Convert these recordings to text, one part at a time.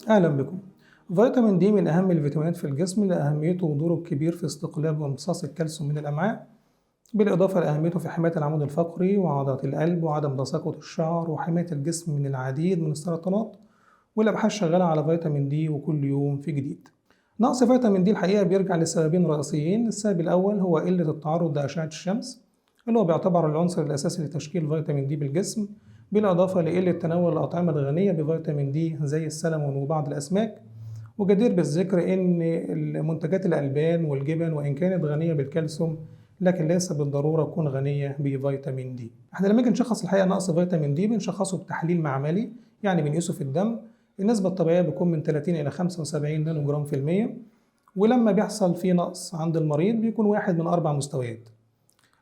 أهلا بكم. فيتامين دي من أهم الفيتامينات في الجسم لأهميته ودوره الكبير في استقلاب وامتصاص الكالسيوم من الأمعاء، بالإضافة لأهميته في حماية العمود الفقري وعضلات القلب وعدم تساقط الشعر وحماية الجسم من العديد من السرطانات. والأبحاث شغالة على فيتامين دي وكل يوم في جديد. نقص فيتامين دي الحقيقة بيرجع لسببين رئيسيين. السبب الأول هو قلة التعرض لأشعة الشمس اللي هو بيعتبر العنصر الأساسي لتشكيل فيتامين دي بالجسم، بالإضافة لقلة تناول الأطعمة الغنية بفيتامين دي زي السلمون وبعض الأسماك. وجدير بالذكر إن منتجات الألبان والجبن وإن كانت غنية بالكالسيوم لكن ليس بالضرورة تكون غنية بفيتامين دي. احنا لما نيجي نشخص الحقيقة نقص فيتامين دي بنشخصه بتحليل معملي، يعني بنقيسه في الدم. النسبة الطبيعية بتكون من 30 إلى 75 نانو جرام في المية، ولما بيحصل فيه نقص عند المريض بيكون واحد من 4 مستويات.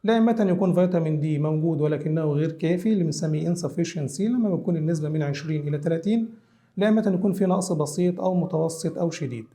لا إما يكون فيتامين دي موجود ولكنه غير كافي اللي بنسميه insufficiency لما بتكون النسبة من 20 إلى 30، لا إما يكون في نقص بسيط أو متوسط أو شديد.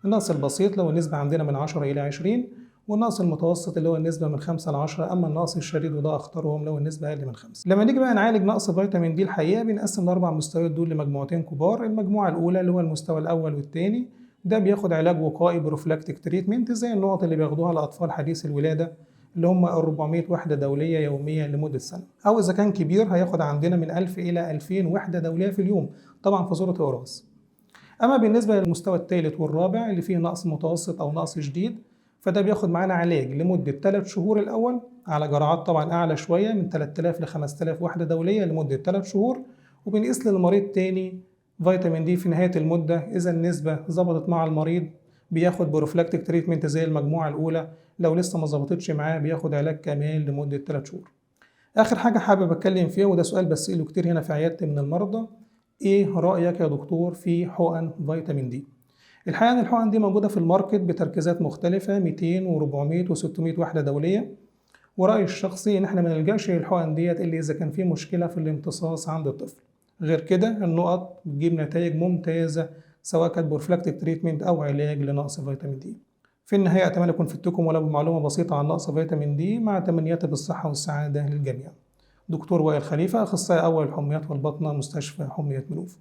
النقص البسيط لو النسبة عندنا من 10 إلى 20، والنقص المتوسط اللي هو النسبة من 5 ل 10، أما النقص الشديد وده أخطرهم لو النسبة أقل من 5. لما نيجي بقى نعالج نقص فيتامين دي الحقيقة بنقسم الأربع مستويات دول لمجموعتين كبار. المجموعة الأولى اللي هو المستوى الأول والثاني ده بياخد علاج وقائي بروفلاكتيك تريتمنت زي النقط اللي بياخدوها الأطفال حديث الولادة اللي هم 400 وحدة دولية يوميا لمدة سنة، أو إذا كان كبير هياخد عندنا من 1000 إلى 2000 وحدة دولية في اليوم، طبعا في صورة أقراص. أما بالنسبة للمستوى الثالث والرابع اللي فيه نقص متوسط أو نقص شديد، فده بياخد معانا علاج لمدة 3 شهور الأول على جرعات طبعا أعلى شوية من 3000 ل 5000 وحدة دولية لمدة 3 شهور، وبنقيس للمريض تاني فيتامين دي في نهاية المدة. إذا النسبة ظبطت مع المريض بياخد بروفلاكتيك تريتمنت زي المجموعة الأولى، لو لسه ما ظبطتش معاه بياخد علاج كمان لمدة 3 شهور. آخر حاجة حابب أتكلم فيها وده سؤال بسأله كتير هنا في عيادتي من المرضى: إيه رأيك يا دكتور في حقن فيتامين دي؟ الحقيقة إن الحقن دي موجودة في الماركت بتركيزات مختلفة 200 و400 و600 وحدة دولية، ورأيي الشخصي إن إحنا ما نلجأش للحقن ديت إلا إذا كان في مشكلة في الامتصاص عند الطفل. غير كده النقط بتجيب نتائج ممتازة سواء كانت بروفلاكتيك تريتمنت أو علاج لنقص فيتامين دي. في النهاية أتمنى أكون فدتكم ولو بمعلومة بسيطة عن نقص فيتامين دي، مع تمنياتي بالصحة والسعادة للجميع. دكتور وائل خليفة، أخصائي أول الحميات والبطنة، مستشفى حمية منوف.